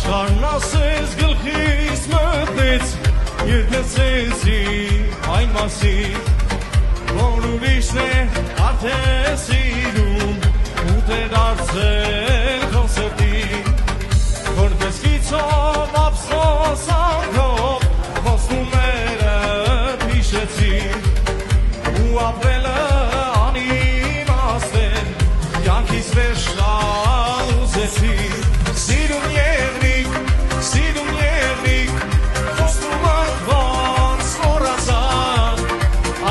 Աշխարհն ասես գլխիս մտնեց, երկեցեցի այն մասին, որ ուրիշն է արդեն սիրում, ու թե դարձել քո սրտին, որպես գիծով ափսոսանքով, խոստումները հիշեցի, ու ապրելը անիմաստ է, կյանքիս վերջնալ ուզեցի, սիրում եղնիկ, խոստումդ ոնց մոռացան,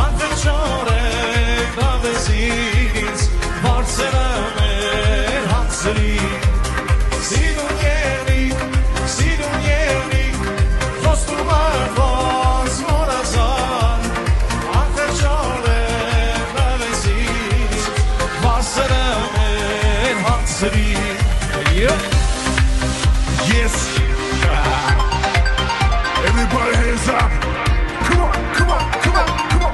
անվերջորեն տվեցին ինձ, վարձելը մեր հացրի, սիրում եղնիկ, խոստումդ ոնց մոռացան, անվերջորեն տվեցին ինձ, վարձելը մեր հացրի. Yes. Everybody hands up. Come on, come on, come on, come on.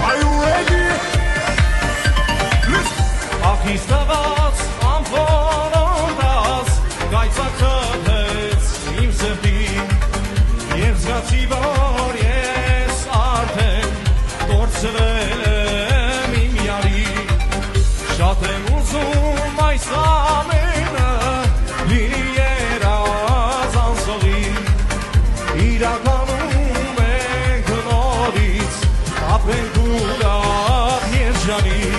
Are you ready? Listen. Ախիս տված ամփորոնդաս գայծակրեց իմ սրտին և զգացի որ ես արդեն կորցրել եմ իմ յարին շատ եմ ուզում այս ամենը լինի երազ անցողի իրականում ենք նորից ապրենք ուրախ երջանիկ